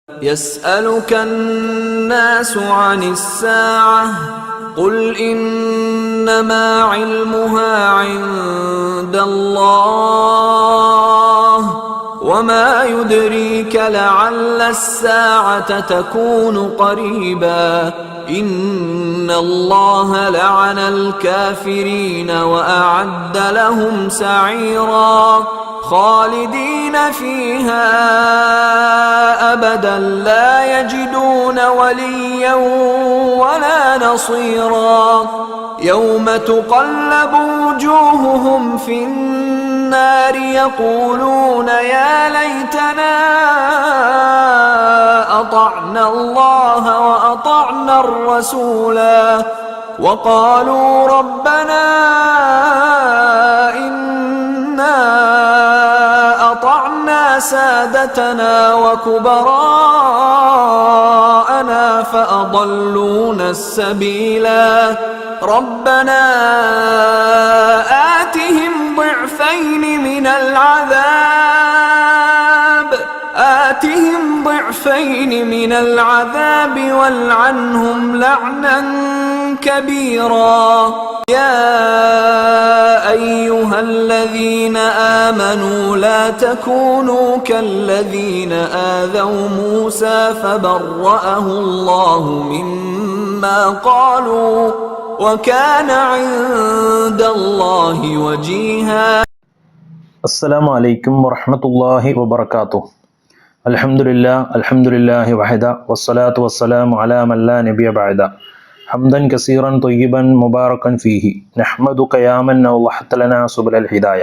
يسألك الناس عن الساعة قل إنما علمها عند الله وما يدريك لعل الساعة تكون قريبا إن الله لعن الكافرين وأعد لهم سعيرا خالدين فيها أبدا لا يجدون وليا ولا نصيرا يوم تقلب وجوههم في النار يقولون يا ليتنا أطعنا الله وأطعنا الرسولا وقالوا ربنا إنا أطعنا سادتنا وكبراءنا فأضلونا السبيلا ربنا آتهم ضعفين من العذاب والعنهم لعنا كبيرا يا أيها الذين آمنوا لا تكونوا كالذين آذوا موسى فبرأه الله مما قالوا وكان عند الله وجيها. അസ്സലാമു അലൈക്കും വറഹ്മത്തുള്ളാഹി വബറകാതുഹു. അൽഹംദുലില്ലാഹി വഹദ വസ്സലാത്തു വസ്സലാമു അലാ മൻ ലാ നബിയ ബഅദ ഹംദൻ കസീറൻ ത്വയ്യിബൻ മുബാറകൻ ഫീഹി നഹ്മദുക യാ മൻ അവളഹത ലനാ സുബലൽ ഹിദായ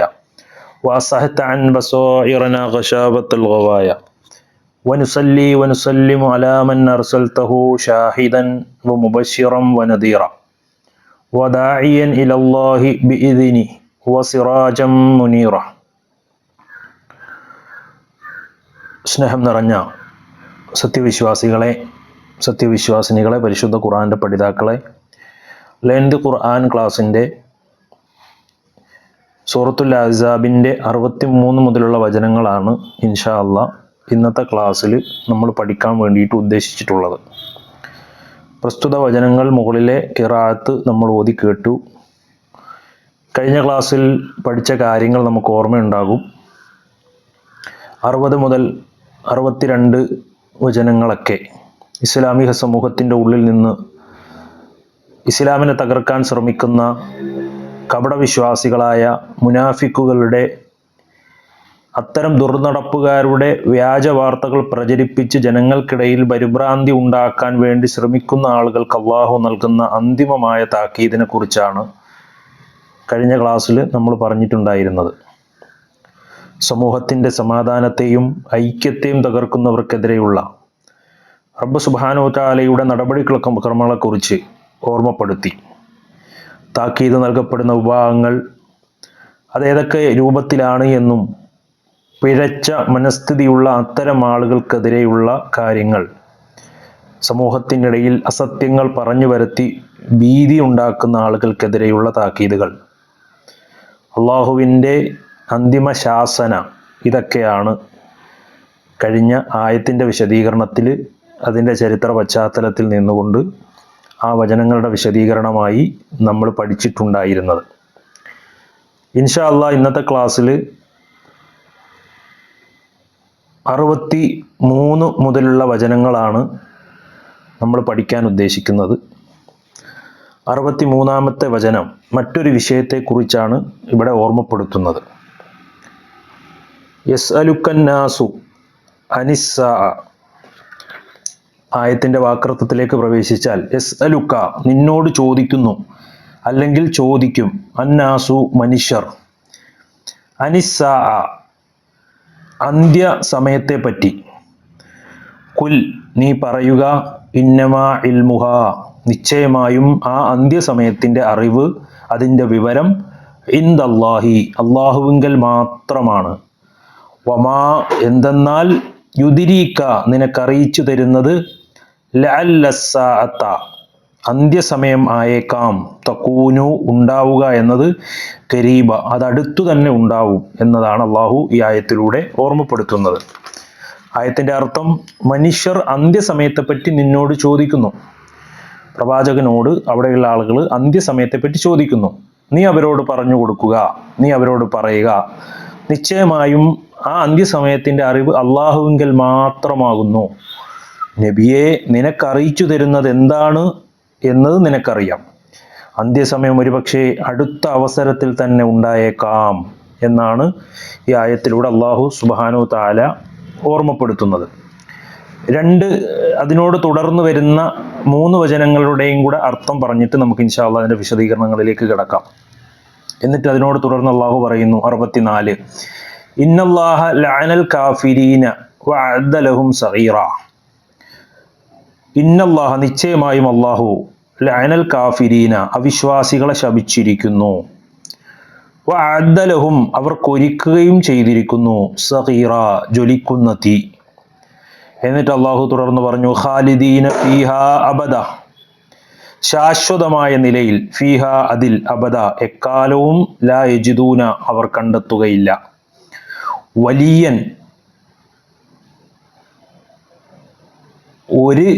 വഅസ്ഹത അൻ ബസായിറനാ ഗശാബത്തുൽ ഗവായ വനുസല്ലി വനുസല്ലിമു അലാ മൻ അർസൽതഹു ഷാഹിദൻ വമുബശ്ശിറൻ വനദീറ വദാഇയൻ ഇലല്ലാഹി ബിഇദ്നി വസിറാജൻ മുനീറ. സ്നേഹം നിറഞ്ഞ സത്യവിശ്വാസിനികളെ, പരിശുദ്ധ ഖുർആൻ്റെ പഠിതാക്കളെ, ലേൺഡ് ഖുർആൻ ക്ലാസ്സിൻ്റെ സൂറത്തുൽ അഹ്സാബിൻ്റെ 63 മുതലുള്ള വചനങ്ങളാണ് ഇൻഷാ അല്ലാഹ് ഇന്നത്തെ ക്ലാസ്സിൽ നമ്മൾ പഠിക്കാൻ വേണ്ടിയിട്ട് ഉദ്ദേശിച്ചിട്ടുള്ളത്. പ്രസ്തുത വചനങ്ങൾ മുകളിലെ ഖിറാഅത്ത് നമ്മൾ ഓതി കേട്ടു. കഴിഞ്ഞ ക്ലാസ്സിൽ പഠിച്ച കാര്യങ്ങൾ നമുക്ക് ഓർമ്മയുണ്ടാകും. 60 മുതൽ 62 വചനങ്ങളൊക്കെ ഇസ്ലാമിക സമൂഹത്തിൻ്റെ ഉള്ളിൽ നിന്ന് ഇസ്ലാമിനെ തകർക്കാൻ ശ്രമിക്കുന്ന കപടവിശ്വാസികളായ മുനാഫിക്കുകളുടെ അത്തരം ദുർനടപ്പുകാരുടെ വ്യാജ വാർത്തകൾ പ്രചരിപ്പിച്ച് ജനങ്ങൾക്കിടയിൽ പരിഭ്രാന്തി ഉണ്ടാക്കാൻ വേണ്ടി ശ്രമിക്കുന്ന ആളുകൾക്ക് അല്ലാഹു നൽകുന്ന അന്തിമമായ താക്കീദിനെ കുറിച്ചാണ് കഴിഞ്ഞ ക്ലാസ്സിൽ നമ്മൾ പറഞ്ഞിട്ടുണ്ടായിരുന്നത്. സമൂഹത്തിൻ്റെ സമാധാനത്തെയും ഐക്യത്തെയും തകർക്കുന്നവർക്കെതിരെയുള്ള റബ്ബ് സുബ്ഹാനഹു വ തആലയുടെ നടപടിക്രമങ്ങളെക്കുറിച്ച് ഓർമ്മപ്പെടുത്തി. താക്കീത് നൽകപ്പെടുന്ന വിഭാഗങ്ങൾ അതേതൊക്കെ രൂപത്തിലാണ് എന്നും പിഴച്ച മനസ്ഥിതിയുള്ള അത്തരം ആളുകൾക്കെതിരെയുള്ള കാര്യങ്ങൾ, സമൂഹത്തിനിടയിൽ അസത്യങ്ങൾ പറഞ്ഞു വരുത്തി ഭീതി ഉണ്ടാക്കുന്ന ആളുകൾക്കെതിരെയുള്ള താക്കീതുകൾ, അള്ളാഹുവിൻ്റെ അന്തിമ ശാസന, ഇതൊക്കെയാണ് കഴിഞ്ഞ ആയത്തിൻ്റെ വിശദീകരണത്തിൽ അതിൻ്റെ ചരിത്ര പശ്ചാത്തലത്തിൽ നിന്നുകൊണ്ട് ആ വചനങ്ങളുടെ വിശദീകരണമായി നമ്മൾ പഠിച്ചിട്ടുണ്ടായിരുന്നത്. ഇൻഷാ അല്ലാഹ് ഇന്നത്തെ ക്ലാസ്സിൽ 63 മുതലുള്ള വചനങ്ങളാണ് നമ്മൾ പഠിക്കാൻ ഉദ്ദേശിക്കുന്നത്. 63ാമത്തെ വചനം മറ്റൊരു വിഷയത്തെക്കുറിച്ചാണ് ഇവിടെ ഓർമ്മപ്പെടുത്തുന്നത്. യസ്അലുക്കന്നാസു അനിസ്സാഅ. ആയത്തിൻ്റെ വാക്രത്വത്തിലേക്ക് പ്രവേശിച്ചാൽ യസ്അലുക്ക നിന്നോട് ചോദിക്കുന്നു, അല്ലെങ്കിൽ ചോദിക്കും, അന്നാസു മനുഷ്യർ, അനിസ്സാഅ അന്ത്യ സമയത്തെപ്പറ്റി. കുൽ നീ പറയുക, ഇന്നമാ ഇൽമുഹ നിശ്ചയമായും ആ അന്ത്യസമയത്തിൻ്റെ അറിവ്, അതിൻ്റെ വിവരം, ഇൻദല്ലാഹി അള്ളാഹുവിങ്കൽ മാത്രമാണ്. വമാ എന്തെന്നാൽ യുദിരീക്ക നിനക്കറിയിച്ചു തരുന്നത്, ലഅല്ലസ്സാഅത്ത അന്ത്യസമയം ആയേക്കാം, തകൂനു ഉണ്ടാവുക എന്നത്, കരീബ അതടുത്തു തന്നെ ഉണ്ടാവും എന്നതാണ് അള്ളാഹു ഈ ആയത്തിലൂടെ ഓർമ്മപ്പെടുത്തുന്നത്. ആയത്തിൻ്റെ അർത്ഥം, മനുഷ്യർ അന്ത്യസമയത്തെപ്പറ്റി നിന്നോട് ചോദിക്കുന്നു. പ്രവാചകനോട് അവിടെയുള്ള ആളുകൾ അന്ത്യസമയത്തെപ്പറ്റി ചോദിക്കുന്നു. നീ അവരോട് പറഞ്ഞു കൊടുക്കുക, നീ അവരോട് പറയുക, നിശ്ചയമായും ആ അന്ത്യസമയത്തിൻ്റെ അറിവ് അള്ളാഹുവിങ്കൽ മാത്രമാകുന്നു. നബിയെ, നിനക്കറിയിച്ചു തരുന്നത് എന്താണ് എന്നത് നിനക്കറിയാം. അന്ത്യസമയം ഒരുപക്ഷെ അടുത്ത അവസരത്തിൽ തന്നെ ഉണ്ടായേക്കാം എന്നാണ് ഈ ആയത്തിലൂടെ അള്ളാഹു സുബ്ഹാനഹു തആല ഓർമ്മപ്പെടുത്തുന്നത്. അതിനോട് തുടർന്ന് വരുന്ന 3 വചനങ്ങളുടെയും കൂടെ അർത്ഥം പറഞ്ഞിട്ട് നമുക്ക് ഇൻഷാ അല്ലാഹ് അതിൻ്റെ വിശദീകരണങ്ങളിലേക്ക് കിടക്കാം. എന്നിട്ട് അതിനോട് തുടർന്ന് അള്ളാഹു പറയുന്നു, 64, ഇന്നല്ലാഹ ലഅനൽ കാഫിരീന വഅദ്ദ ലഹും സഗീറ. ഇന്നല്ലാഹ, നിശ്ചയമായും അള്ളാഹു, ലഅനൽ കാഫിരീന, അവിശ്വാസികളെ ശപിച്ചിരിക്കുന്നു, വഅദ്ദ ലഹും, അവർക്കൊരുക്കുകയും ചെയ്തിരിക്കുന്നു, സഗീറ, ജ്വലിക്കുന്ന തീ. എന്നിട്ട് അള്ളാഹു തുടർന്ന് പറഞ്ഞു, ഖാലിദീന ഫീഹാ അബദ, ശാശ്വതമായ നിലയിൽ, ഫീഹ, അതിൽ, അബദ, എക്കാലവും, ലാ യജിദൂന, അവർ കണ്ടെത്തുകയില്ല, വലിയൻ, ഒരു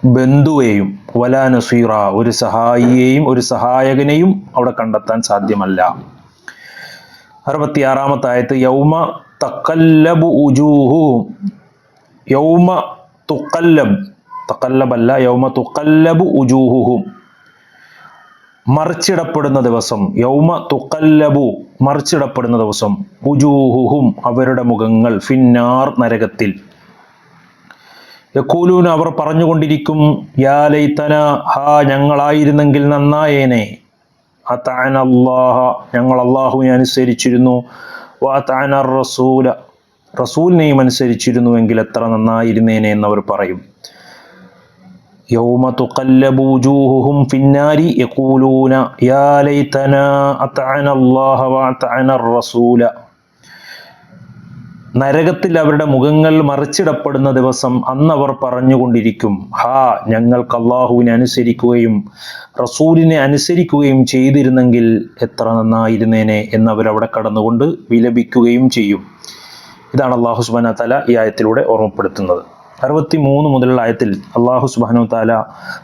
ബന്ധുവേയും, വലാ നസീറ, ഒരു സഹായിയെയും ഒരു സഹായകനെയും അവിടെ കണ്ടെത്താൻ സാധ്യമല്ല. 66-ാമത്തെ ആയത്ത്, യൗമ തഖല്ലബു ഉജൂഹുഹും, യൗമ തുഖല്ലബ്, തഖല്ലബല്ല, യൗമ തുഖല്ലബു ഉജൂഹുഹും, മറിച്ചിടപ്പെടുന്ന ദിവസം, യൗമ തുഖല്ലബു, മറിച്ചിടപ്പെടുന്ന ദിവസം, ഉജൂഹുഹും, അവരുടെ മുഖങ്ങൾ, ഫിന്നാർ, നരകത്തിൽ. യഖൂലൂന, അവർ പറഞ്ഞുകൊണ്ടിരിക്കും, യാ ലൈതന, ഹാ, ഞങ്ങളായിരുന്നെങ്കിൽ നന്നായേനെ, അതഅന അല്ലാഹ, ഞങ്ങൾ അല്ലാഹുവിനെ അനുസരിച്ചിരുന്നു, വഅതഅന റസൂല, റസൂലിനെയും അനുസരിച്ചിരുന്നുവെങ്കിൽ എത്ര നന്നായിരുന്നേനെ എന്നവർ പറയും. യൗമ തുഖല്ലബു വജൂഹുഹും ഫിന്നാരി യഖൂലൂന യാ ലൈതന അതഅന അല്ലാഹ വഅതഅന റസൂല. നരകത്തിൽ അവരുടെ മുഖങ്ങൾ മറിച്ചിടപ്പെടുന്ന ദിവസം അന്നവർ പറഞ്ഞുകൊണ്ടിരിക്കും, ഹാ, ഞങ്ങൾക്ക് അള്ളാഹുവിനെ അനുസരിക്കുകയും റസൂലിനെ അനുസരിക്കുകയും ചെയ്തിരുന്നെങ്കിൽ എത്ര നന്നായിരുന്നേനെ എന്നവരവിടെ കടന്നുകൊണ്ട് വിലപിക്കുകയും ചെയ്യും. ഇതാണ് അള്ളാഹു സുബ്ഹാനഹു തആല ഈ ആയത്തിലൂടെ ഓർമ്മപ്പെടുത്തുന്നത്. 63 മുതലുള്ള ആയത്തിൽ അള്ളാഹു സുബ്ഹാനഹു തആല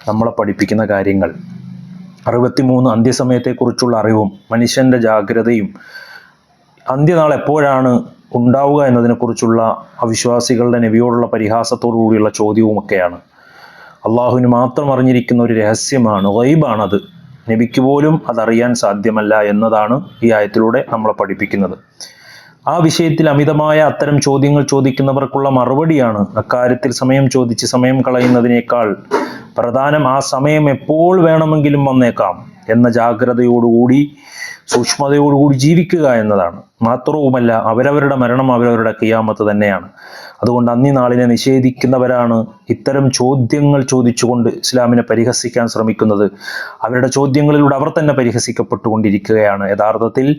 നമ്മളെ പഠിപ്പിക്കുന്ന കാര്യങ്ങൾ, 63 അന്ത്യസമയത്തെക്കുറിച്ചുള്ള അറിവും മനുഷ്യൻ്റെ ജാഗ്രതയും അന്ത്യനാൾ എപ്പോഴാണ് ഉണ്ടാവുക എന്നതിനെക്കുറിച്ചുള്ള അവിശ്വാസികളുടെ നബിയോടുള്ള പരിഹാസത്തോടു കൂടിയുള്ള ചോദ്യവുമൊക്കെയാണ്. അള്ളാഹുവിന് മാത്രം അറിഞ്ഞിരിക്കുന്ന ഒരു രഹസ്യമാണ്, ഗൈബാണത്, നബിക്ക് പോലും അതറിയാൻ സാധ്യമല്ല എന്നതാണ് ഈ ആയത്തിലൂടെ നമ്മളെ പഠിപ്പിക്കുന്നത്. ആ വിഷയത്തിൽ അമിതമായ അത്തരം ചോദ്യങ്ങൾ ചോദിക്കുന്നവർക്കുള്ള മറുപടിയാണ്, അക്കാര്യത്തിൽ സമയം ചോദിച്ച് സമയം കളയുന്നതിനേക്കാൾ പ്രധാനം ആ സമയം എപ്പോൾ വേണമെങ്കിലും വന്നേക്കാം എന്ന ജാഗ്രതയോടുകൂടി സൂക്ഷ്മതയോടുകൂടി ജീവിക്കുക എന്നതാണ്. മാത്രവുമല്ല, അവരവരുടെ മരണം അവരവരുടെ ഖിയാമത്ത് തന്നെയാണ്. അതുകൊണ്ട് അന്ത്യനാളിനെ നിഷേധിക്കുന്നവരാണ് ഇത്തരം ചോദ്യങ്ങൾ ചോദിച്ചുകൊണ്ട് ഇസ്ലാമിനെ പരിഹസിക്കാൻ ശ്രമിക്കുന്നത്. അവരുടെ ചോദ്യങ്ങളിലൂടെ അവർ തന്നെ പരിഹസിക്കപ്പെട്ടുകൊണ്ടിരിക്കുകയാണ് യഥാർത്ഥത്തിൽ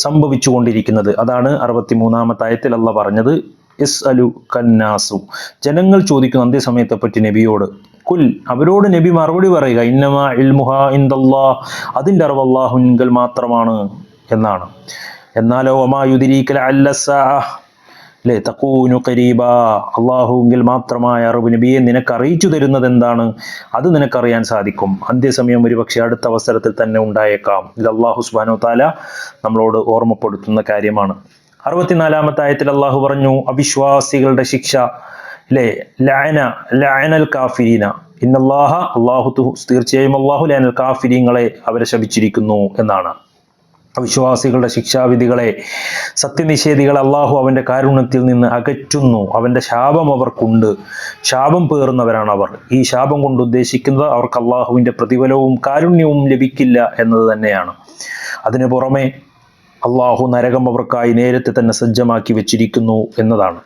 സംഭവിച്ചുകൊണ്ടിരിക്കുന്നത്. അതാണ് 63-ാമത്തെ ആയത്തിൽ അല്ലാഹ് പറഞ്ഞത്, യസ്അലു കന്നാസു, ജനങ്ങൾ ചോദിക്കുന്ന അന്ത്യസമയത്തെപ്പറ്റി നബിയോട്, കുൽ, അവരോട് നബി മറുപടി പറയുക, ഇന്നമാ ഇൽമുഹാ ഇൻദല്ലാഹ്, അതിൻ്റെ അറിവ് അല്ലാഹുവിങ്കൽ മാത്രമാണ് എന്നാണ്. എന്നാലോ വമാ യുദ്രീക ലഅല്ല സ്സാഅ തകൂനു ഖരീബാ, അള്ളാഹുവിങ്കിൽ മാത്രമായ അറിവ് നബിയെ നിനക്ക് അറിയിച്ചു തരുന്നത് എന്താണ്, അത് നിനക്കറിയാൻ സാധിക്കും. അന്ത്യസമയം ഒരുപക്ഷെ അടുത്ത അവസരത്തിൽ തന്നെ ഉണ്ടായേക്കാം. ഇത് അള്ളാഹു സുബ്ഹാനഹു തആല നമ്മളോട് ഓർമ്മപ്പെടുത്തുന്ന കാര്യമാണ്. 64-ാമത്തെ ആയത്തിൽ അള്ളാഹു പറഞ്ഞു, അവിശ്വാസികളുടെ ശിക്ഷ, ലഅനൽ കാഫിരീന, ഇന്നല്ലാഹ, അള്ളാഹു, തീർച്ചയായും അള്ളാഹു, ലഅനൽ കാഫിരീങ്ങളെ, അവരെ ശപിച്ചിരിക്കുന്നു എന്നാണ്. അവിശ്വാസികളുടെ ശിക്ഷാവിധികളെ, സത്യനിഷേധികളെ അള്ളാഹു അവൻ്റെ കാരുണ്യത്തിൽ നിന്ന് അകറ്റുന്നു. അവൻ്റെ ശാപം അവർക്കുണ്ട്, ശാപം പേറുന്നവരാണ് അവർ. ഈ ശാപം കൊണ്ട് ഉദ്ദേശിക്കുന്നത് അവർക്ക് അള്ളാഹുവിൻ്റെ പ്രതിഫലവും കാരുണ്യവും ലഭിക്കില്ല എന്നത് തന്നെയാണ്. അതിനു പുറമെ അള്ളാഹു നരകം അവർക്കായി നേരത്തെ തന്നെ സജ്ജമാക്കി വെച്ചിരിക്കുന്നു എന്നതാണ്.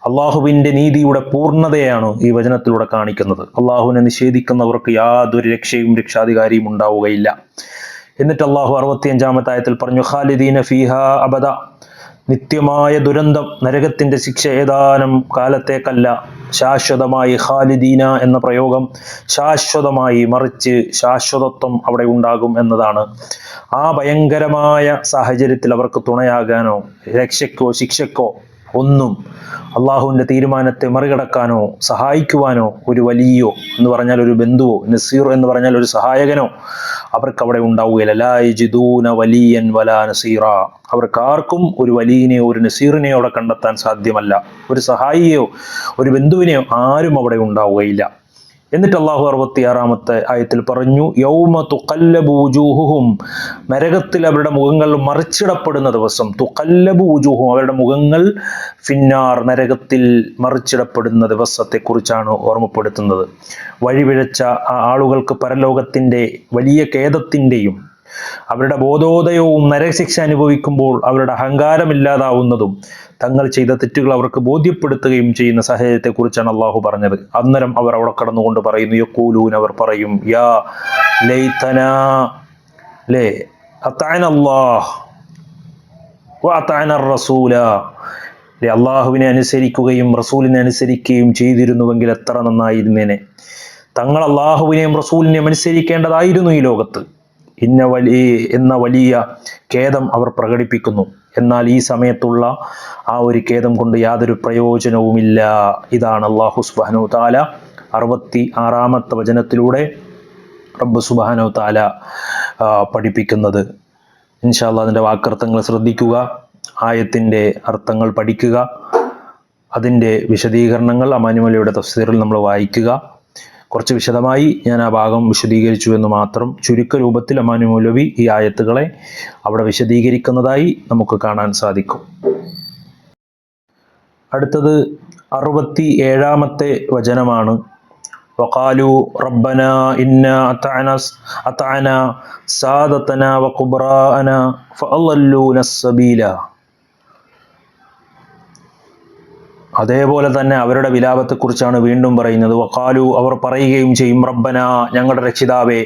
അള്ളാഹുവിൻ്റെ നീതിയുടെ പൂർണ്ണതയാണ് ഈ വചനത്തിലൂടെ കാണിക്കുന്നത്. അള്ളാഹുവിനെ നിഷേധിക്കുന്നവർക്ക് യാതൊരു രക്ഷയും രക്ഷാധികാരിയും ഉണ്ടാവുകയില്ല. എന്നിട്ട് അള്ളാഹു 65-ാമത്തെ ആയത്തിൽ പറഞ്ഞു, ഖാലിദീന ഫീഹാ അബദ, നിത്യമായ ദുരന്തം, നരകത്തിൻ്റെ ശിക്ഷ ഏതാനും കാലത്തേക്കല്ല, ശാശ്വതമായി. ഖാലിദീന എന്ന പ്രയോഗം ശാശ്വതമായി, മറിച്ച് ശാശ്വതത്വം അവിടെ ഉണ്ടാകും എന്നതാണ്. ആ ഭയങ്കരമായ സാഹചര്യത്തിൽ അവർക്ക് തുണയാകാനോ രക്ഷയ്ക്കോ ശിക്ഷയ്ക്കോ ഒന്നും അള്ളാഹുവിൻ്റെ തീരുമാനത്തെ മറികടക്കാനോ സഹായിക്കുവാനോ ഒരു വലിയോ എന്ന് പറഞ്ഞാൽ ഒരു ബന്ധുവോ, നസീർ എന്ന് പറഞ്ഞാൽ ഒരു സഹായകനോ അവർക്ക് അവിടെ ഉണ്ടാവുകയില്ല. ലാ യജിദൂന വലിയൻ വലാ നസീറ. അവർക്കാർക്കും ഒരു വലിയനെയോ ഒരു നസീറിനെയോ അവിടെ കണ്ടെത്താൻ സാധ്യമല്ല. ഒരു സഹായിയോ ഒരു ബന്ധുവിനെയോ ആരും അവിടെ ഉണ്ടാവുകയില്ല. എന്നിട്ട് അള്ളാഹു 66-ാമത്തെ ആയത്തിൽ പറഞ്ഞു, യൗമ തുഖല്ലബു വുജൂഹുഹും, നരകത്തിൽ അവരുടെ മുഖങ്ങൾ മറിച്ചിടപ്പെടുന്ന ദിവസം. തുഖല്ലബു വുജൂഹും, അവരുടെ മുഖങ്ങൾ ഫിന്നാർ, നരകത്തിൽ മറിച്ചിടപ്പെടുന്ന ദിവസത്തെക്കുറിച്ചാണ് ഓർമ്മപ്പെടുത്തുന്നത്. വഴിപിഴച്ച ആ ആളുകൾക്ക് പരലോകത്തിൻ്റെ വലിയ ഖേദത്തിൻ്റെയും അവരുടെ ബോധോദയവും നരകശിക്ഷ അനുഭവിക്കുമ്പോൾ അവരുടെ അഹങ്കാരമില്ലാതാവുന്നതും തങ്ങൾ ചെയ്ത തെറ്റുകൾ അവർക്ക് ബോധ്യപ്പെടുത്തുകയും ചെയ്യുന്ന സാഹചര്യത്തെക്കുറിച്ചാണ് അള്ളാഹു പറഞ്ഞത്. അന്നേരം അവർ അവിടെ കടന്നുകൊണ്ട് പറയുന്നു, യഖൂലൂൻ, അവർ പറയും, യാ ലൈതനാ ലേ അതഅന അല്ലാഹ് വ അതഅന റസൂല. അള്ളാഹുവിനെ അനുസരിക്കുകയും റസൂലിനെ അനുസരിക്കുകയും ചെയ്തിരുന്നുവെങ്കിൽ എത്ര നന്നായിരുന്നേനെ. തങ്ങൾ അള്ളാഹുവിനെയും റസൂലിനെയും അനുസരിക്കേണ്ടതായിരുന്നു ഈ ലോകത്ത് എന്ന വലിയ ഖേദം അവർ പ്രകടിപ്പിക്കുന്നു. എന്നാൽ ഈ സമയത്തുള്ള ആ ഒരു ഖേദം കൊണ്ട് യാതൊരു പ്രയോജനവുമില്ല. ഇതാണ് അല്ലാഹു സുബ്ഹാനഹു വ തആല 66-ാമത്തെ വചനത്തിലൂടെ റബ്ബ് സുബ്ഹാനഹു വ തആല പഠിപ്പിക്കുന്നത്. ഇൻഷാ അല്ലാഹ് അതിൻ്റെ വാക്കർത്ഥങ്ങൾ ശ്രദ്ധിക്കുക, ആയത്തിൻ്റെ അർത്ഥങ്ങൾ പഠിക്കുക, അതിൻ്റെ വിശദീകരണങ്ങൾ അമാനുമലയുടെ തഫ്സീറിൽ നമ്മൾ വായിക്കുക. കുറച്ച് വിശദമായി ഞാൻ ആ ഭാഗം വിശദീകരിച്ചു എന്ന് മാത്രം. ചുരുക്ക രൂപത്തിൽ അമാനു മൗലവി ഈ ആയത്തുകളെ അവിടെ വിശദീകരിക്കുന്നതായി നമുക്ക് കാണാൻ സാധിക്കും. അടുത്തത് 67-ാമത്തെ വചനമാണ്. വഖാലു റബ്ബനാ ഇന്നാ അതഅനാ സാദതനാ വകുബ്റാഅനാ ഫഅളല്ലൂന സബീല. അതേപോലെ തന്നെ അവരുടെ വിലാപത്തെക്കുറിച്ചാണ് വീണ്ടും പറയുന്നത്. വഖാലു, അവർ പറയുകയും ചെയ്യും, റബ്ബന, ഞങ്ങളുടെ രക്ഷിതാവേ,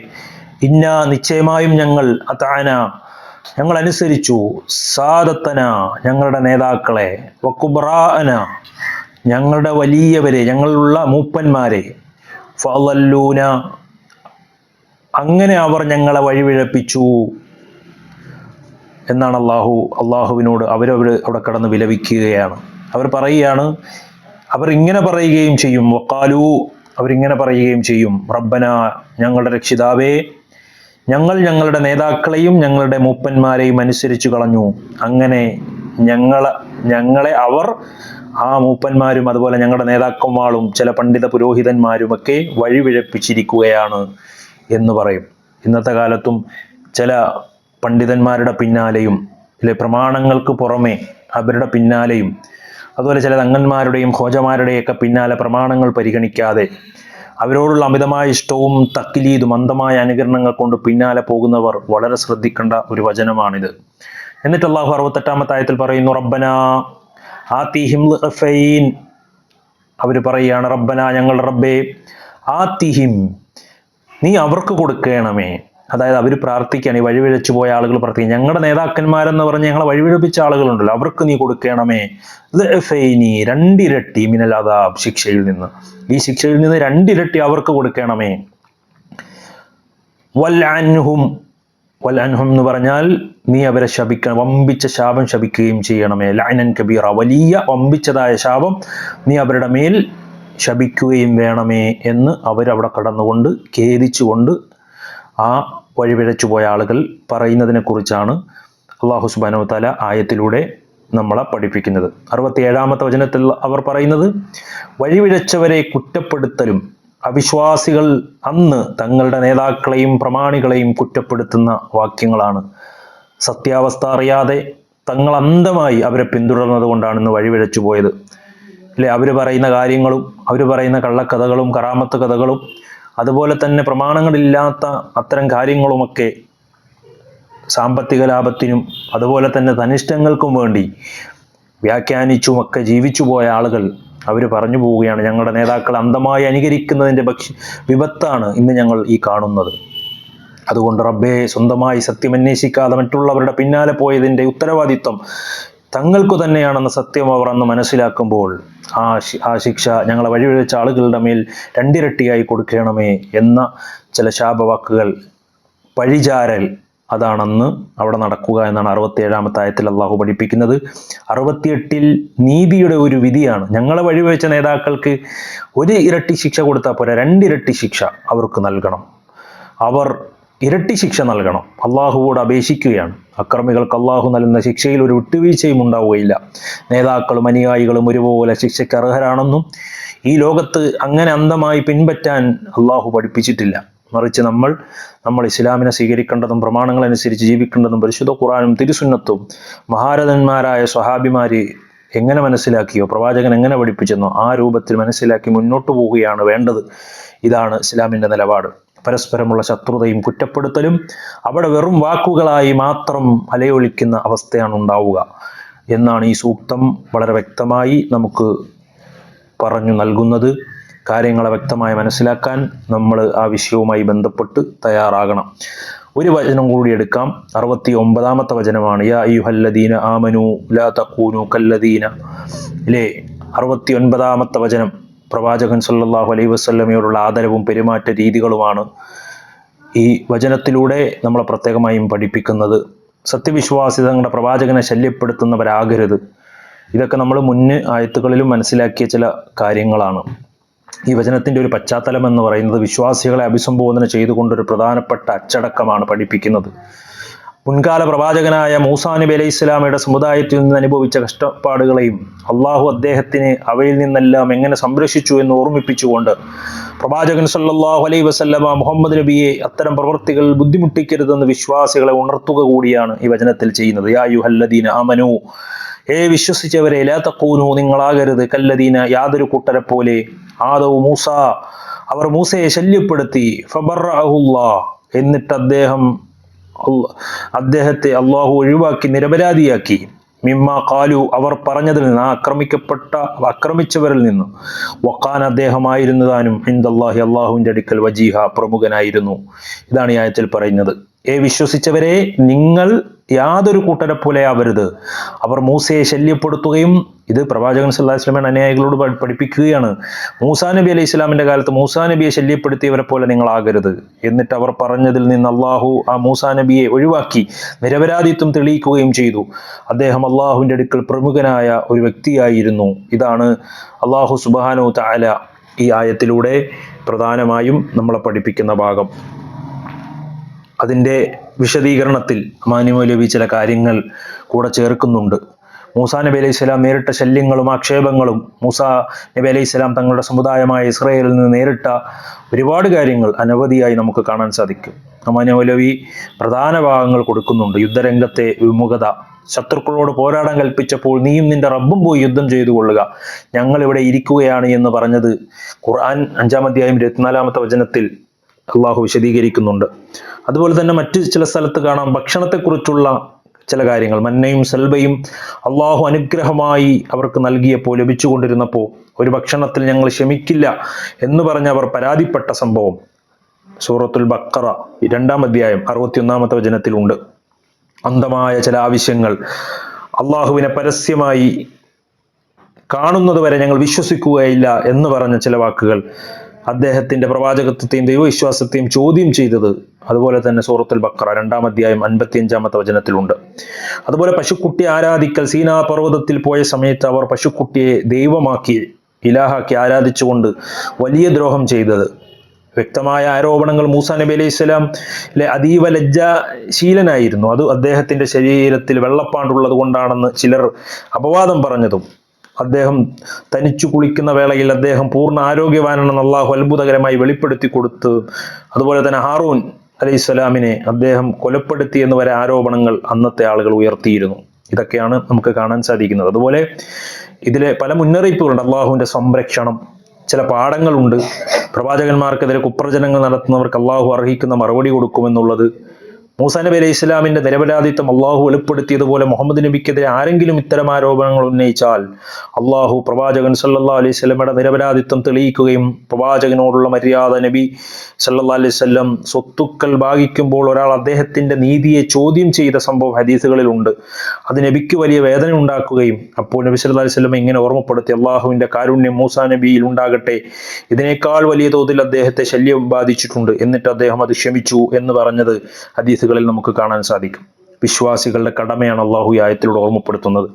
ഇന്ന, നിശ്ചയമായും ഞങ്ങൾ, അതഅന, ഞങ്ങൾ അനുസരിച്ചു, സാദത്തന, ഞങ്ങളുടെ നേതാക്കളെ, വകുബ്റാഅന, ഞങ്ങളുടെ വലിയവരെ, ഞങ്ങളുള്ള മൂപ്പന്മാരെ, ഫഅളല്ലൂന, അങ്ങനെ അവർ ഞങ്ങളെ വഴിപിഴപ്പിച്ചു എന്നാണ് അള്ളാഹുവിനോട് അവിടെ കടന്ന് വിലപിക്കുകയാണ്. അവർ പറയുകയാണ്, അവർ ഇങ്ങനെ പറയുകയും ചെയ്യും, വഖാലു, അവരിങ്ങനെ പറയുകയും ചെയ്യും, റബ്ബന, ഞങ്ങളുടെ രക്ഷിതാവേ, ഞങ്ങൾ ഞങ്ങളുടെ നേതാക്കളെയും ഞങ്ങളുടെ മൂപ്പന്മാരെയും അനുസരിച്ചു കളഞ്ഞു. അങ്ങനെ ഞങ്ങളെ അവർ, ആ മൂപ്പന്മാരും അതുപോലെ ഞങ്ങളുടെ നേതാക്കന്മാരും ചില പണ്ഡിത പുരോഹിതന്മാരുമൊക്കെ വഴിപിഴപ്പിച്ചിരിക്കുകയാണ് എന്ന് പറയും. ഇന്നത്തെ കാലത്തും ചില പണ്ഡിതന്മാരുടെ പിന്നാലെയും പ്രമാണങ്ങൾക്ക് പുറമെ അവരുടെ പിന്നാലെയും അതുപോലെ ചില തങ്ങന്മാരുടെയും ഖോജമാരുടെയൊക്കെ പിന്നാലെ പ്രമാണങ്ങൾ പരിഗണിക്കാതെ അവരോടുള്ള അമിതമായ ഇഷ്ടവും തക്ലീദും അന്ധമായ അനുകരണങ്ങൾ കൊണ്ട് പിന്നാലെ പോകുന്നവർ വളരെ ശ്രദ്ധിക്കേണ്ട ഒരു വചനമാണിത്. എന്നിട്ട് അല്ലാഹു 68-ാമത്തെ ആയത്തിൽ പറയുന്നു, റബ്ബന ആതിഹിം ളിഅഫൈൻ. അവർ പറയുകയാണ്, റബ്ബന, ഞങ്ങളുടെ റബ്ബേ, ആതിഹിം, നീ അവർക്ക് കൊടുക്കണമേ. അതായത് അവർ പ്രാർത്ഥിക്കുകയാണ്, ഈ വഴിപിഴച്ചു പോയ ആളുകൾ പ്രാർത്ഥിക്കുക, ഞങ്ങളുടെ നേതാക്കന്മാരെന്ന് പറഞ്ഞ് ഞങ്ങളെ വഴിപിഴപ്പിച്ച ആളുകളുണ്ടല്ലോ, അവർക്ക് നീ കൊടുക്കണമേ. ളിഅഫൈനി, രണ്ടിരട്ടി, മിനൽ അദാബ്, ശിക്ഷയിൽ നിന്ന്, ഈ ശിക്ഷയിൽ നിന്ന് രണ്ടിരട്ടി അവർക്ക് കൊടുക്കണമേ. വൽഅൻഹും, വൽഅൻഹും എന്ന് പറഞ്ഞാൽ നീ അവരെ ശപിക്കണം, വമ്പിച്ച ശാപം ശപിക്കുകയും ചെയ്യണമേ. ലഅനൻ കബീറ, വലിയ വമ്പിച്ചതായ ശാപം നീ അവരുടെ മേൽ ശപിക്കുകയും വേണമേ എന്ന് അവരവിടെ കടന്നുകൊണ്ട് ഖേദിച്ചുകൊണ്ട് ആ വഴിപിഴച്ചു പോയ ആളുകൾ പറയുന്നതിനെ കുറിച്ചാണ് അല്ലാഹു സുബ്ഹാനഹു വ തആല ആയത്തിലൂടെ നമ്മളെ പഠിപ്പിക്കുന്നത്. 67-ാമത്തെ വചനത്തിൽ അവർ പറയുന്നത്, വഴിപിഴച്ചവരെ കുറ്റപ്പെടുത്തലും അവിശ്വാസികൾ അന്ന് തങ്ങളുടെ നേതാക്കളെയും പ്രമാണികളെയും കുറ്റപ്പെടുത്തുന്ന വാക്യങ്ങളാണ്. സത്യാവസ്ഥ അറിയാതെ തങ്ങൾ അന്ധമായി അവരെ പിന്തുടർന്നത് കൊണ്ടാണ് ഇന്ന് വഴിപിഴച്ചു പോയത്. അല്ലെ, അവർ പറയുന്ന കാര്യങ്ങളും അവർ പറയുന്ന കള്ളക്കഥകളും കറാമത്ത് കഥകളും അതുപോലെ തന്നെ പ്രമാണങ്ങളില്ലാത്ത അത്തരം കാര്യങ്ങളുമൊക്കെ സാമ്പത്തിക ലാഭത്തിനും അതുപോലെ തന്നെ തനിഷ്ടങ്ങൾക്കും വേണ്ടി വ്യാഖ്യാനിച്ചുമൊക്കെ ജീവിച്ചു പോയ ആളുകൾ അവർ പറഞ്ഞു പോവുകയാണ്, ഞങ്ങളുടെ നേതാക്കൾ അന്ധമായി അനുകരിക്കുന്നതിൻ്റെ വിപത്താണ് ഇന്ന് ഞങ്ങൾ ഈ കാണുന്നത്. അതുകൊണ്ട് റബ്ബേ, സ്വന്തമായി സത്യമന്വേഷിക്കാതെ മറ്റുള്ളവരുടെ പിന്നാലെ പോയതിൻ്റെ ഉത്തരവാദിത്വം തങ്ങൾക്കു തന്നെയാണെന്ന സത്യം അവർ അന്ന് മനസ്സിലാക്കുമ്പോൾ ആ ശിക്ഷ ഞങ്ങളെ വഴിപിഴച്ച ആളുകളുടെ മേൽ രണ്ടിരട്ടിയായി കൊടുക്കണമേ എന്ന ചില ശാപവാക്കുകൾ, പഴിചാരൽ അതാണെന്ന് അവിടെ നടക്കുക എന്നാണ് 67-ാമത്തെ ആയത്തിൽ അള്ളാഹു പഠിപ്പിക്കുന്നത്. 68-ൽ നീതിയുടെ ഒരു വിധിയാണ്. ഞങ്ങളെ വഴിവെച്ച നേതാക്കൾക്ക് ഒരു ഇരട്ടി ശിക്ഷ കൊടുത്താൽ പോരാ, 2 ഇരട്ടി ശിക്ഷ അവർക്ക് നൽകണം. അവർ ഇരട്ടി ശിക്ഷ നൽകണം. അള്ളാഹുവോട് അപേക്ഷിക്കുകയാണ്. അക്രമികൾക്ക് അള്ളാഹു നൽകുന്ന ശിക്ഷയിൽ ഒരു വിട്ടുവീഴ്ചയും ഉണ്ടാവുകയില്ല. നേതാക്കളും അനുയായികളും ഒരുപോലെ ശിക്ഷയ്ക്ക് അർഹരാണെന്നും ഈ ലോകത്ത് അങ്ങനെ അന്ധമായി പിൻപറ്റാൻ അള്ളാഹു പഠിപ്പിച്ചിട്ടില്ല. മറിച്ച് നമ്മൾ ഇസ്ലാമിനെ സ്വീകരിക്കേണ്ടതും പ്രമാണങ്ങളനുസരിച്ച് ജീവിക്കേണ്ടതും പരിശുദ്ധ ഖുർആനും തിരുസുന്നത്തും മഹാരഥന്മാരായ സ്വഹാബിമാര് എങ്ങനെ മനസ്സിലാക്കിയോ, പ്രവാചകൻ എങ്ങനെ പഠിപ്പിച്ചെന്നോ ആ രൂപത്തിൽ മനസ്സിലാക്കി മുന്നോട്ട് പോവുകയാണ് വേണ്ടത്. ഇതാണ് ഇസ്ലാമിൻ്റെ നിലപാട്. പരസ്പരമുള്ള ശത്രുതയും കുറ്റപ്പെടുത്തലും അവിടെ വെറും വാക്കുകളായി മാത്രം അലയൊളിക്കുന്ന അവസ്ഥയാണ് ഉണ്ടാവുക എന്നാണ് ഈ സൂക്തം വളരെ വ്യക്തമായി നമുക്ക് പറഞ്ഞു നൽകുന്നത്. കാര്യങ്ങളെ വ്യക്തമായി മനസ്സിലാക്കാൻ നമ്മൾ ആ വിഷയവുമായി ബന്ധപ്പെട്ട് തയ്യാറാകണം. ഒരു വചനം കൂടി എടുക്കാം. 69-ാമത്തെ വചനമാണ്. യാ അയ്യുഹല്ലദീന ആമനു ലാ തഖൂനു കല്ലദീന. 69-ാമത്തെ വചനം പ്രവാചകൻ സല്ലല്ലാഹു അലൈഹി വസല്ലമയോടുള്ള ആദരവും പെരുമാറ്റ രീതികളുമാണ് ഈ വചനത്തിലൂടെ നമ്മളെ പ്രത്യേകമായും പഠിപ്പിക്കുന്നത്. സത്യവിശ്വാസി തങ്ങളുടെ പ്രവാചകനെ ശല്യപ്പെടുത്തുന്നവരാകരുത്. ഇതൊക്കെ നമ്മൾ മുൻ ആയത്തുകളിലും മനസ്സിലാക്കിയ ചില കാര്യങ്ങളാണ്. ഈ വചനത്തിൻ്റെ ഒരു പശ്ചാത്തലം എന്ന് പറയുന്നത് വിശ്വാസികളെ അഭിസംബോധന ചെയ്തുകൊണ്ടൊരു പ്രധാനപ്പെട്ട അച്ചടക്കമാണ് പഠിപ്പിക്കുന്നത്. മുൻകാല പ്രവാചകനായ മൂസാ നബി അലൈഹി ഇസ്ലാമയുടെ സമുദായത്തിൽ നിന്ന് അനുഭവിച്ച കഷ്ടപ്പാടുകളെയും അള്ളാഹു അദ്ദേഹത്തിന് അവയിൽ നിന്നെല്ലാം എങ്ങനെ സംരക്ഷിച്ചു എന്ന് ഓർമ്മിപ്പിച്ചുകൊണ്ട് പ്രവാചകൻ സല്ലല്ലാഹു അലൈഹി വസല്ലമ മുഹമ്മദ് നബിയെ അത്തരം പ്രവൃത്തികൾ ബുദ്ധിമുട്ടിക്കരുതെന്ന് വിശ്വാസികളെ ഉണർത്തുക കൂടിയാണ് ഈ വചനത്തിൽ ചെയ്യുന്നത്. യാ അയ്യുഹല്ലദീന ആമനു, വിശ്വസിച്ചവരെ, ലാ തഖൂനു, നിങ്ങളാകരുത്, കല്ലദീന, യാതൊരു കൂട്ടരെ പോലെ, ആദവു മൂസ, അവർ മൂസയെ ശല്യപ്പെടുത്തി, ഫബറഅഹുല്ലാഹ്, എന്നിട്ട് അദ്ദേഹത്തെ അള്ളാഹു ഒഴിവാക്കി, നിരപരാധിയാക്കി, മിമ്മ ഖാലു, അവർ പറഞ്ഞതിൽ നിന്ന്, ആക്രമിച്ചവരിൽ നിന്ന്, വഖാൻ, അദ്ദേഹമായിരുന്നതാനും ഇൻദല്ലാഹി, അള്ളാഹുവിൻ്റെ അടുക്കൽ, വജീഹ, പ്രമുഖനായിരുന്നു. ഇതാണ് ഈ ആയത്തിൽ പറയുന്നത്. വിശ്വസിച്ചവരെ, നിങ്ങൾ യാതൊരു കൂട്ടരെ പോലെ ആവരുത്. അവർ മൂസയെ ശല്യപ്പെടുത്തുകയും, ഇത് പ്രവാചകൻ സല്ലല്ലാഹു അലൈഹി വസല്ലം അനുയായികളോട് പഠിപ്പിക്കുകയാണ്. മൂസാ നബി അലൈഹി ഇസ്ലാമിൻ്റെ കാലത്ത് മൂസാ നബിയെ ശല്യപ്പെടുത്തിയവരെ പോലെ നിങ്ങളാകരുത്. എന്നിട്ട് അവർ പറഞ്ഞതിൽ നിന്ന് അള്ളാഹു ആ മൂസാ നബിയെ ഒഴിവാക്കി നിരപരാധിത്വം തെളിയിക്കുകയും ചെയ്തു. അദ്ദേഹം അള്ളാഹുവിൻ്റെ അടുക്കൽ പ്രമുഖനായ ഒരു വ്യക്തിയായിരുന്നു. ഇതാണ് അള്ളാഹു സുബ്ഹാനഹു തആല ഈ ആയത്തിലൂടെ പ്രധാനമായും നമ്മളെ പഠിപ്പിക്കുന്ന ഭാഗം. അതിൻ്റെ വിശദീകരണത്തിൽ മാനി മൗലവി ചില കാര്യങ്ങൾ കൂടെ ചേർക്കുന്നുണ്ട്. മൂസാ നബി അലൈഹി സ്വലാം നേരിട്ട ശല്യങ്ങളും ആക്ഷേപങ്ങളും, മൂസാ നബി അലൈഹി സ്വലാം തങ്ങളുടെ സമുദായമായ ഇസ്രായേലിൽ നിന്ന് നേരിട്ട ഒരുപാട് കാര്യങ്ങൾ അനവധിയായി നമുക്ക് കാണാൻ സാധിക്കും. മാനി മൗലവി പ്രധാന ഭാഗങ്ങൾ കൊടുക്കുന്നുണ്ട്. യുദ്ധരംഗത്തെ വിമുഖത, ശത്രുക്കളോട് പോരാടാൻ കൽപ്പിച്ചപ്പോൾ നീയും നിന്റെ റബ്ബും പോയി യുദ്ധം ചെയ്തു കൊള്ളുക, ഞങ്ങളിവിടെ ഇരിക്കുകയാണ് എന്ന് പറഞ്ഞത് ഖുർആൻ 5-ാം അധ്യായം 24-ാമത്തെ വചനത്തിൽ അള്ളാഹു വിശദീകരിക്കുന്നുണ്ട്. അതുപോലെ തന്നെ മറ്റു ചില സ്ഥലത്ത് കാണാം ഭക്ഷണത്തെക്കുറിച്ചുള്ള ചില കാര്യങ്ങൾ. മന്നയും സൽബയും അള്ളാഹു അനുഗ്രഹമായി അവർക്ക് നൽകിയപ്പോൾ, ലഭിച്ചുകൊണ്ടിരുന്നപ്പോൾ ഒരു ഭക്ഷണത്തിൽ ഞങ്ങൾ ക്ഷമിക്കില്ല എന്ന് പറഞ്ഞ് അവർ പരാതിപ്പെട്ട സംഭവം സൂറത്തുൽ ബഖറ 2-ാം അധ്യായം 61-ാമത്തെ വചനത്തിലുണ്ട്. അന്ധമായ ചില ആവശ്യങ്ങൾ, അള്ളാഹുവിനെ പരസ്യമായി കാണുന്നത് വരെ ഞങ്ങൾ വിശ്വസിക്കുകയില്ല എന്ന് പറഞ്ഞ ചില വാക്കുകൾ, അദ്ദേഹത്തിന്റെ പ്രവാചകത്വത്തെയും ദൈവവിശ്വാസത്തെയും ചോദ്യം ചെയ്തത് അതുപോലെ തന്നെ സൂറത്തുൽ ബഖറ 2-ാം അധ്യായം 55-ാമത്തെ വചനത്തിലുണ്ട്. അതുപോലെ പശുക്കുട്ടിയെ ആരാധിക്കൽ, സീനാ പർവ്വതത്തിൽ പോയ സമയത്ത് അവർ പശുക്കുട്ടിയെ ദൈവമാക്കി, ഇലാഹാക്കി ആരാധിച്ചുകൊണ്ട് വലിയ ദ്രോഹം ചെയ്തത്. വ്യക്തമായ ആരോപണങ്ങൾ. മൂസാ നബി അലൈഹി സ്വലാം അതീവ ലജ്ജാശീലനായിരുന്നു. അത് അദ്ദേഹത്തിന്റെ ശരീരത്തിൽ വെള്ളപ്പാണ്ടുള്ളത് കൊണ്ടാണെന്ന് ചിലർ അപവാദം പറഞ്ഞതും, അദ്ദേഹം തനിച്ചു കുളിക്കുന്ന വേളയിൽ അദ്ദേഹം പൂർണ്ണ ആരോഗ്യവാനാണെന്ന് അള്ളാഹു അത്ഭുതകരമായി വെളിപ്പെടുത്തി കൊടുത്ത്, അതുപോലെ തന്നെ ഹാറൂൻ അലൈഹിസ്സലാമിനെ അദ്ദേഹം കൊലപ്പെടുത്തി എന്ന് വരെ ആരോപണങ്ങൾ അന്നത്തെ ആളുകൾ ഉയർത്തിയിരുന്നു. ഇതൊക്കെയാണ് നമുക്ക് കാണാൻ സാധിക്കുന്നത്. അതുപോലെ ഇതിലെ പല മുന്നറിയിപ്പുകളുണ്ട്. അള്ളാഹുവിൻ്റെ സംരക്ഷണം, ചില പാഠങ്ങളുണ്ട്. പ്രവാചകന്മാർക്കെതിരെ കുപ്രചനങ്ങൾ നടത്തുന്നവർക്ക് അള്ളാഹു അർഹിക്കുന്ന മറുപടി കൊടുക്കുമെന്നുള്ളത്. മൂസാ നബി അലൈഹി ഇസ്ലാമിന്റെ നിരപരാധിത്വം അള്ളാഹു വെളിപ്പെടുത്തിയതുപോലെ മുഹമ്മദ് നബിക്കെതിരെ ആരെങ്കിലും ഇത്തരം ആരോപണങ്ങൾ ഉന്നയിച്ചാൽ അള്ളാഹു പ്രവാചകൻ സല്ലല്ലാഹു അലൈഹി വസല്ലമയുടെ നിരപരാധിത്വം തെളിയിക്കുകയും, പ്രവാചകനോടുള്ള മര്യാദ, നബി സല്ലല്ലാഹു അലൈഹി വസല്ലം സ്വത്തുക്കൾ ഭാഗിക്കുമ്പോൾ ഒരാൾ അദ്ദേഹത്തിന്റെ നീതിയെ ചോദ്യം ചെയ്ത സംഭവം ഹദീസുകളിലുണ്ട്. അത് നബിക്ക് വലിയ വേദന ഉണ്ടാക്കുകയും, അപ്പോൾ നബി സല്ലല്ലാഹു അലൈഹി വസല്ലം ഇങ്ങനെ ഓർമ്മപ്പെടുത്തി, അള്ളാഹുവിന്റെ കാരുണ്യം മൂസാ നബിയിൽ ഉണ്ടാകട്ടെ, ഇതിനേക്കാൾ വലിയ തോതിൽ അദ്ദേഹത്തെ ശല്യം ബാധിച്ചിട്ടുണ്ട്, എന്നിട്ട് അദ്ദേഹം അത് ക്ഷമിച്ചു എന്ന് പറഞ്ഞത് ഹദീസുകൾ ആയത്തുകളിൽ നമുക്ക് കാണാൻ സാധിക്കും. വിശ്വാസികളുടെ കടമയാണ് അള്ളാഹു ഈ ആയത്തിലൂടെ ഓർമ്മപ്പെടുത്തുന്നത്.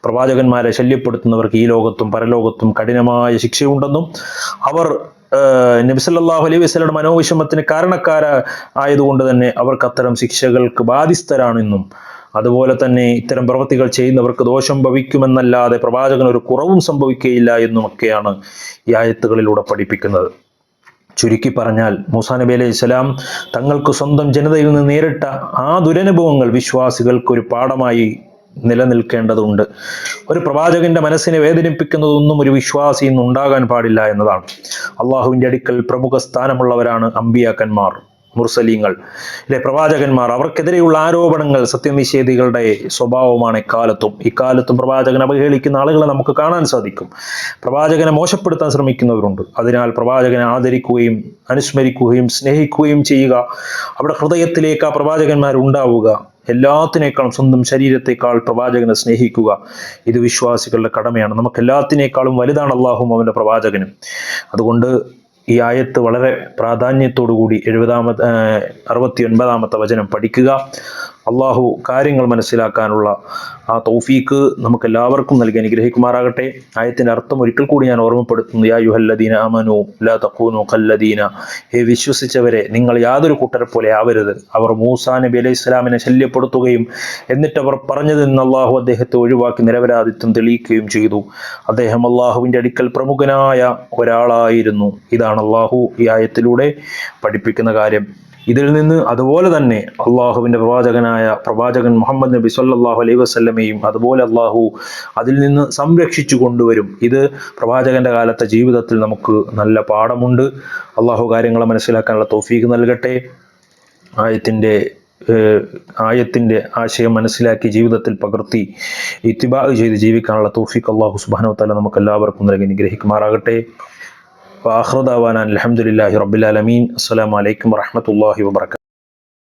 പ്രവാചകന്മാരെ ശല്യപ്പെടുത്തുന്നവർക്ക് ഈ ലോകത്തും പരലോകത്തും കഠിനമായ ശിക്ഷയുണ്ടെന്നും അവർ നബി സല്ലല്ലാഹു അലൈഹി വസല്ലമയുടെ മനോവിഷമത്തിന് കാരണക്കാരായതുകൊണ്ട് തന്നെ അവർക്ക് അത്തരം ശിക്ഷകൾക്ക് ബാധ്യസ്ഥരാണെന്നും അതുപോലെ തന്നെ ഇത്തരം പ്രവൃത്തികൾ ചെയ്യുന്നവർക്ക് ദോഷം ഭവിക്കുമെന്നല്ലാതെ പ്രവാചകന് ഒരു കുറവും സംഭവിക്കുകയില്ല എന്നുമൊക്കെയാണ് ഈ ആയത്തുകളിലൂടെ പഠിപ്പിക്കുന്നത്. ചുരുക്കി പറഞ്ഞാൽ മൂസാ നബി അലൈഹി സ്വലാം തങ്ങൾക്ക് സ്വന്തം ജനതയിൽ നിന്ന് നേരിട്ട ആ ദുരനുഭവങ്ങൾ വിശ്വാസികൾക്ക് ഒരു പാഠമായി നിലനിൽക്കേണ്ടതുണ്ട്. ഒരു പ്രവാചകന്റെ മനസ്സിനെ വേദനിപ്പിക്കുന്നതൊന്നും ഒരു വിശ്വാസിയിൽ നിന്ന് ഉണ്ടാകാൻ പാടില്ല എന്നതാണ്. അള്ളാഹുവിൻ്റെ അടുക്കൽ പ്രമുഖ സ്ഥാനമുള്ളവരാണ് അമ്പിയാക്കന്മാർ, മുർസലീങ്ങൾ, പ്രവാചകന്മാർ. അവർക്കെതിരെയുള്ള ആരോപണങ്ങൾ സത്യനിഷേധികളുടെ സ്വഭാവമാണ് ഇക്കാലത്തും പ്രവാചകനെ അവഹേളിക്കുന്ന ആളുകളെ നമുക്ക് കാണാൻ സാധിക്കും. പ്രവാചകനെ മോശപ്പെടുത്താൻ ശ്രമിക്കുന്നവരുണ്ട്. അതിനാൽ പ്രവാചകനെ ആദരിക്കുകയും അനുസ്മരിക്കുകയും സ്നേഹിക്കുകയും ചെയ്യുക, അവിടെ ഹൃദയത്തിലേക്ക് ആ പ്രവാചകന്മാർ ഉണ്ടാവുക, എല്ലാത്തിനേക്കാളും സ്വന്തം ശരീരത്തെക്കാൾ പ്രവാചകനെ സ്നേഹിക്കുക, ഇത് വിശ്വാസികളുടെ കടമയാണ്. നമുക്ക് എല്ലാത്തിനേക്കാളും വലുതാണ് അള്ളാഹും അവൻ്റെ പ്രവാചകനും. അതുകൊണ്ട് ഈ ആയത്ത് വളരെ പ്രാധാന്യത്തോടുകൂടി 69-ാമത്തെ വചനം പഠിക്കുക. അള്ളാഹു കാര്യങ്ങൾ മനസ്സിലാക്കാനുള്ള ആ തൗഫീക്ക് നമുക്ക് എല്ലാവർക്കും നൽകി അനുഗ്രഹിക്കുമാറാകട്ടെ. ആയത്തിൻ്റെ അർത്ഥം ഒരിക്കൽ കൂടി ഞാൻ ഓർമ്മപ്പെടുത്തുന്നു. യാ അയ്യുഹല്ലദീന ആമനൂ ലാ തകൂനൂ കല്ലദീന, ഹേ വിശ്വസിച്ചവരെ, നിങ്ങൾ യാതൊരു കൂട്ടരെ പോലെ ആവരുത്. അവർ മൂസാ നബി അലൈഹി സ്വലാമിനെ ശല്യപ്പെടുത്തുകയും എന്നിട്ട് അവർ പറഞ്ഞതിൽ നിന്ന് അള്ളാഹു അദ്ദേഹത്തെ ഒഴിവാക്കി നിരപരാധിത്വം തെളിയിക്കുകയും ചെയ്തു. അദ്ദേഹം അള്ളാഹുവിൻ്റെ അടുക്കൽ പ്രമുഖനായ ഒരാളായിരുന്നു. ഇതാണ് അള്ളാഹു ഈ ആയത്തിലൂടെ പഠിപ്പിക്കുന്ന കാര്യം. ഇതിൽ നിന്ന് അതുപോലെ തന്നെ അള്ളാഹുവിൻ്റെ പ്രവാചകൻ മുഹമ്മദ് നബി സല്ലല്ലാഹു അലൈഹി വസല്ലമയും അതുപോലെ അള്ളാഹു അതിൽ നിന്ന് സംരക്ഷിച്ചു കൊണ്ടുവരും. ഇത് പ്രവാചകന്റെ കാലത്തെ ജീവിതത്തിൽ നമുക്ക് നല്ല പാഠമുണ്ട്. അള്ളാഹു കാര്യങ്ങളെ മനസ്സിലാക്കാനുള്ള തൗഫീഖ് നൽകട്ടെ. ആയത്തിൻ്റെ ആശയം മനസ്സിലാക്കി ജീവിതത്തിൽ പകർത്തി ഇത്തിബാ ചെയ്ത് ജീവിക്കാനുള്ള തൗഫീഖ് അള്ളാഹു സുബ്ഹാനഹു വ തആല നമുക്ക് എല്ലാവർക്കും നൽകി അനുഗ്രഹിക്കുമാറാകട്ടെ. وآخر دعوانا الحمد لله رب العالمين. السلام عليكم ورحمة الله وبركاته.